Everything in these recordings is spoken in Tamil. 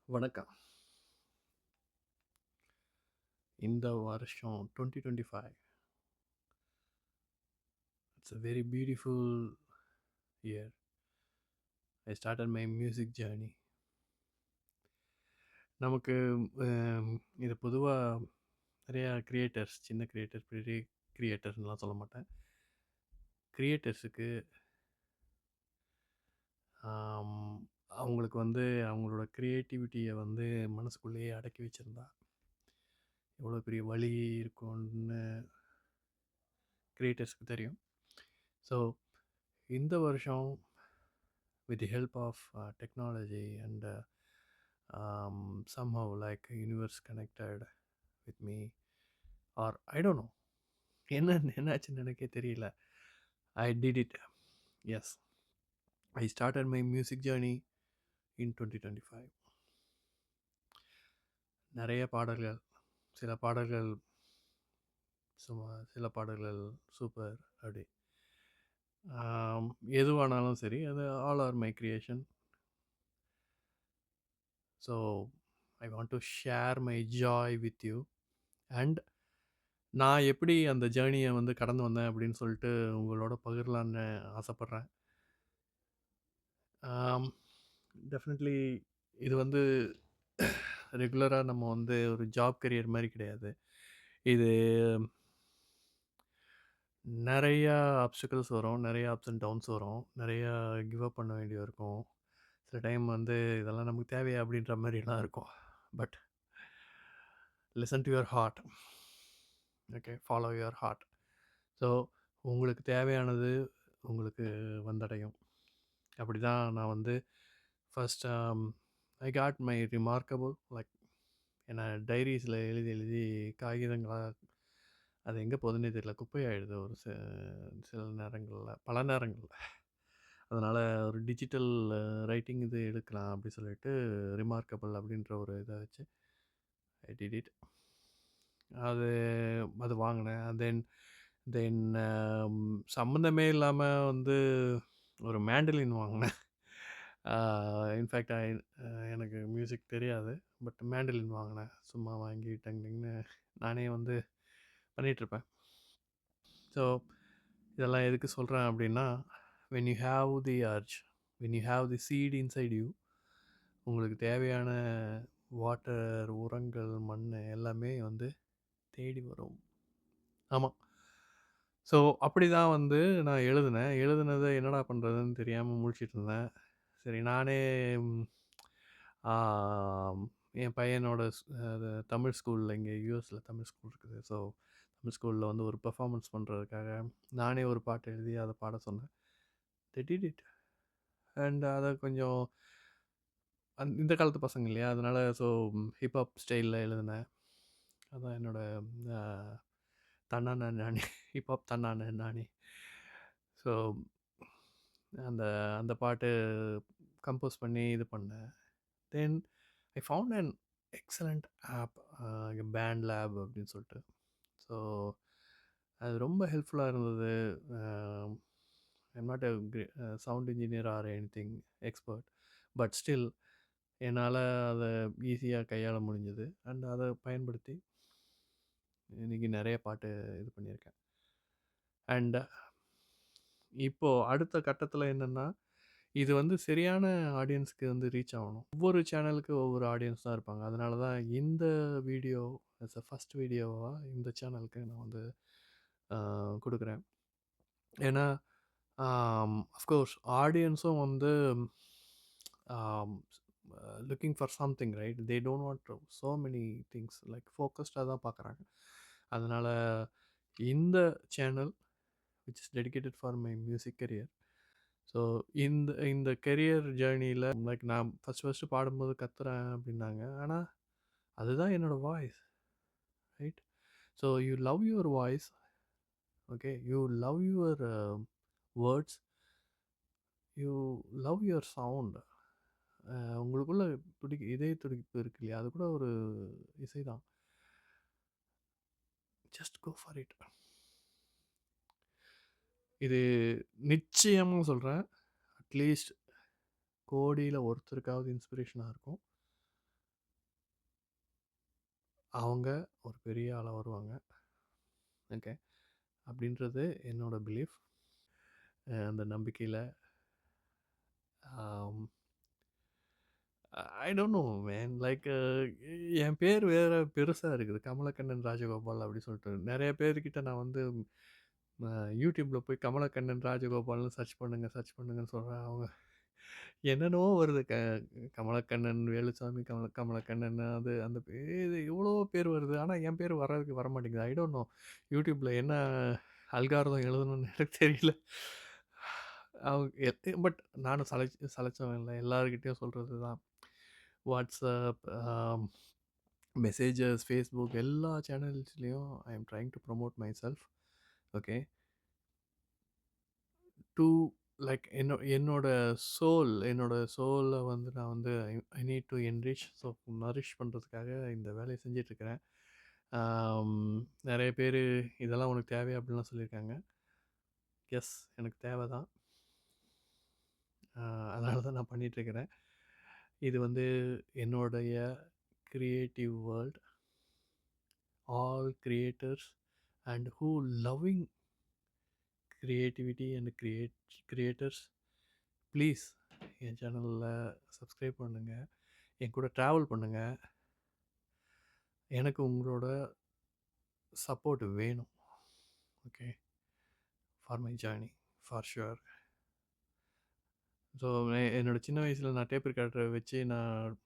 வணக்கம். இந்த வருஷம் 2025 it's a very beautiful year. I started my music journey. நமக்கு அம் இது பொதுவா நிறையா கிரியேட்டர்ஸ், சின்ன கிரியேட்டர், பெரிய கிரியேட்டர்ஸ்லாம் சொல்ல மாட்டேன். கிரியேட்டர்ஸுக்கு ஆம், அவங்களுக்கு வந்து அவங்களோட கிரியேட்டிவிட்டிய வந்து மனசுக்குள்ளேயே அடக்கி வச்சிருந்தா, எவ்வளோ பெரிய வலி இருக்கும்னு கிரியேட்டர்ஸ்க்கு தெரியும். ஸோ இந்த வருஷம் with the help of technology and somehow like universe connected with me, or I don't know, என்னாச்சுன்னு எனக்கே தெரியல. I did it. Yes, I started my music journey in 2025. நிறைய பாடல்கள், சில பாடல்கள் சும்மா, சில பாடல்கள் சூப்பர் அப்படி. எதுவானாலும் சரி, அது all R my creation. So I want to share my Joy with you. And நான் எப்படி அந்த ஜேர்னியை வந்து கடந்து வந்தேன் அப்படின்னு சொல்லிட்டு உங்களோட பகிரலான்னு ஆசைப்பட்றேன். டெஃபினெட்லி இது வந்து ரெகுலராக நம்ம வந்து ஒரு ஜாப் கரியர் மாதிரி கிடையாது. இது நிறையா ஆப்ஸ்டிக்கல்ஸ் வரும், நிறைய அப்ஸ் அண்ட் டவுன்ஸ் வரும், நிறையா கிவ் அப் பண்ண வேண்டியது இருக்கும். சில டைம் வந்து இதெல்லாம் நமக்கு தேவையா அப்படின்ற மாதிரிலாம் இருக்கும். But listen to your heart. Okay, follow your heart. So உங்களுக்கு தேவையானது உங்களுக்கு வந்தடையும். அப்படி தான் நான் வந்து first I got my remarkable like ஏன்னா டைரிஸில் எழுதி எழுதி காகிதங்களாக அது எங்கே போகுதுன்னே தெரியல, குப்பையாயிடுது ஒரு சில நேரங்களில், பல நேரங்களில். அதனால் ஒரு டிஜிட்டல் ரைட்டிங் இது எடுக்கலாம் அப்படி சொல்லிட்டு ரிமார்க்கபிள் அப்படின்ற ஒரு இதை வச்சு ஐ டிட் இட். அது அது வாங்கினேன். தென் தென் சம்மந்தமே இல்லாமல் வந்து ஒரு மேண்டலின் வாங்கினேன். இன்ஃபேக்ட் எனக்கு மியூசிக் தெரியாது, பட் மேண்டலின் வாங்கினேன். சும்மா வாங்கி டங்னு நானே வந்து பண்ணிகிட்ருப்பேன். ஸோ இதெல்லாம் எதுக்கு சொல்கிறேன் அப்படின்னா, when you have the urge, when you have the seed inside you, உங்களுக்கு தேவையான வாட்டர், உரங்கள், மண் எல்லாமே வந்து தேடி வரும். ஆமாம். ஸோ அப்படி தான் வந்து நான் எழுதினேன். எழுதுனதை என்னடா பண்ணுறதுன்னு தெரியாமல் முழிச்சிட்டு இருந்தேன். சரி நானே என் பையனோட அது தமிழ் ஸ்கூலில், இங்கே யூஎஸில் தமிழ் ஸ்கூல் இருக்குது. ஸோ தமிழ் ஸ்கூலில் வந்து ஒரு பெர்ஃபார்மன்ஸ் பண்ணுறதுக்காக நானே ஒரு பாட்டு எழுதி அதை பாட சொன்னேன். they did it. அண்ட் அதை கொஞ்சம் இந்த காலத்து பசங்க இல்லையா, அதனால் ஸோ ஹிப்ஹாப் ஸ்டைலில் எழுதினேன். அதான் என்னோட தன்னான நானி, ஹிப்ஹாப் தன்னான நானி. ஸோ அந்த அந்த பாட்டு கம்போஸ் பண்ணி இது பண்ணேன். Then I found an excellent app, band lab அப்படின்னு சொல்லிட்டு. ஸோ அது ரொம்ப ஹெல்ப்ஃபுல்லாக இருந்தது. I'm not a sound engineer or anything expert, but still என்னால் அதை ஈஸியாக கையாள முடிஞ்சது. அண்ட் அதை பயன்படுத்தி இன்றைக்கி நிறைய பாட்டு இது பண்ணியிருக்கேன். அண்ட் இப்போது அடுத்த கட்டத்தில் என்னென்னா, இது வந்து சரியான ஆடியன்ஸ்க்கு வந்து ரீச் ஆகணும். ஒவ்வொரு சேனலுக்கு ஒவ்வொரு ஆடியன்ஸ் தான் இருப்பாங்க. அதனால தான் இந்த வீடியோ ஆஸ் அ ஃபஸ்ட் வீடியோவாக இந்த சேனலுக்கு நான் வந்து கொடுக்குறேன். ஏன்னா அஃப்கோர்ஸ் ஆடியன்ஸும் வந்து looking for something right. They don't want so many things, like ஃபோக்கஸ்டாக தான் பார்க்குறாங்க. அதனால் இந்த channel which is dedicated for my music career. So இந்த இந்த கெரியர் ஜேர்னியில் லைக் நான் ஃபஸ்ட்டு பாடும்போது கத்துறேன் அப்படின்னாங்க. ஆனால் அதுதான் என்னோடய voice, right? So you love your voice, okay, you love your words, you love your sound. உங்களுக்குள்ள இதய துடிப்பு இருக்கு இல்லையா, அது கூட ஒரு இசை தான். Just go for it. இது நிச்சயமாக சொல்கிறேன், அட்லீஸ்ட் கோடியில் ஒருத்தருக்காவது இன்ஸ்பிரேஷனாக இருக்கும். அவங்க ஒரு பெரிய ஆளா வருவாங்க. ஓகே. அப்படின்றது என்னோட பிலீஃப். அந்த நம்பிக்கையில ஆம் I don't know man. Like என் பேர் வேற பெருசா இருக்குது. கமலக்கண்ணன் ராஜகோபால் அப்படி சொல்லிட்டு. நெறைய பேர்கிட்ட நான் வந்து அ YouTubeல போய் கமலக்கண்ணன் ராஜகோபால்னு சர்ச் பண்ணுங்க, சர்ச் பண்ணுங்கன்னு சொல்றேன். அவங்க என்னென்னவோ வருது. கமலக்கண்ணன், வேலுச்சாமி, கமலக்கண்ணன் அது அந்த பேரு எவ்வளோ பேர் வருது. ஆனா என் பேர் வர்றதுக்கு வரமாட்டேங்குது. ஐ டோன்ட் நோ. YouTubeல என்ன அல்காரிதம் எழுதணும்னு எனக்கு தெரியல. அவங்க பட் நானும் சலைச்சவன் இல்ல. எல்லார்கிட்டயும் சொல்றது தான். WhatsApp, மெசேஜஸ், Facebook எல்லா சேனல்ஸ்லயும் I am trying to promote myself. Okay. To like என்னோட என்னோட சோல வந்து நான் வந்து I need to enrich. So nourish பண்ணுறதுக்காக இந்த வேலையை செஞ்சிட்ருக்கிறேன். நிறைய பேர் இதெல்லாம் உனக்கு தேவையா அப்படின்லாம் சொல்லியிருக்காங்க. எஸ், எனக்கு தேவை தான். அதனால தான் நான் பண்ணிகிட்ருக்கிறேன். இது வந்து என்னுடைய creative world. All creators and who loving creativity and creators, please என் சேனலில் சப்ஸ்கிரைப் பண்ணுங்கள். என் கூட ட்ராவல் பண்ணுங்கள். எனக்கு உங்களோட சப்போர்ட் வேணும். Okay. For my journey for sure. So என்னோடய சின்ன வயசில் நான் டேப் ரெக்கார்டரை வச்சு நான்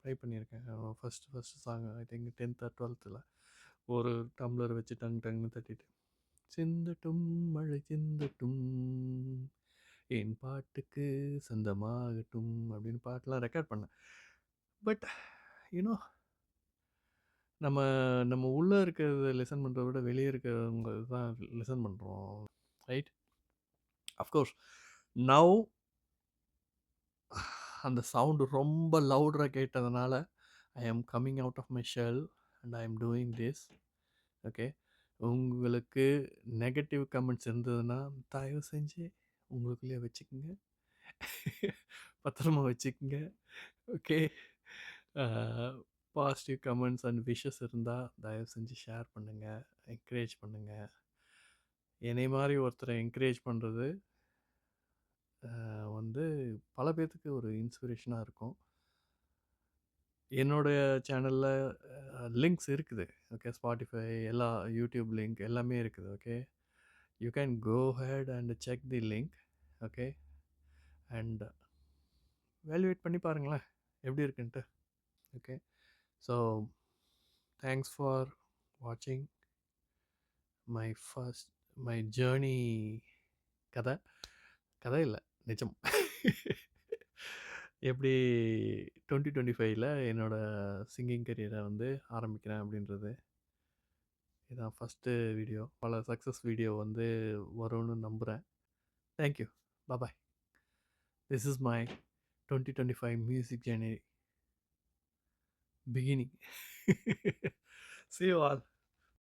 ட்ரை பண்ணியிருக்கேன். First song I think 10th or 12th ஒரு டம்ளர் வச்சு டங் டங்னு தட்டிட்டு சிந்தட்டும் மழை சிந்தட்டும் என் பாட்டுக்கு சொந்தமாகட்டும் அப்படின்னு பாட்டெலாம் ரெக்கார்ட் பண்ணேன். பட் யூனோ நம்ம நம்ம உள்ளே இருக்கிறத லிசன் பண்ணுறத விட வெளியே இருக்கிறவங்க தான் லிசன் பண்ணுறோம், ரைட்? அஃப்கோர்ஸ் நவ் அந்த சவுண்டு ரொம்ப லவுடராக கேட்டதுனால I am coming out of my shell and I am doing this. Okay. உங்களுக்கு நெகட்டிவ் கமெண்ட்ஸ் இருந்ததுன்னா தயவு செஞ்சு உங்களுக்குள்ளேயே வச்சுக்கோங்க. பத்திரமா வச்சுக்கோங்க. Okay. Positive comments and wishes இருந்தால் தயவு செஞ்சு ஷேர் பண்ணுங்கள், என்கரேஜ் பண்ணுங்கள். என்னை மாதிரி ஒருத்தரை என்கரேஜ் பண்ணுறது வந்து பல பேர்த்துக்கு ஒரு இன்ஸ்பிரேஷனாக இருக்கும். என்னோடைய சேனலில் லிங்க்ஸ் இருக்குது. ஓகே. ஸ்பாட்டிஃபை எல்லா யூடியூப் லிங்க் எல்லாமே இருக்குது. Okay. You can go head and check the link. Okay. And evaluate பண்ணி பாருங்களேன் எப்படி இருக்குன்ட்டு. ஓகே. ஸோ தேங்க்ஸ் ஃபார் வாட்சிங் மை ஜேர்னி. கதை கதை இல்லை, நிஜம். எப்படி 2025ல் என்னோடய சிங்கிங் கரியரை வந்து ஆரம்பிக்கிறேன் அப்படின்றது. இதான் ஃபஸ்ட்டு வீடியோ. பல சக்ஸஸ் வீடியோ வந்து வரும்னு நம்புகிறேன். Thank you. Bye. This is my 2025 music journey beginning. See you all.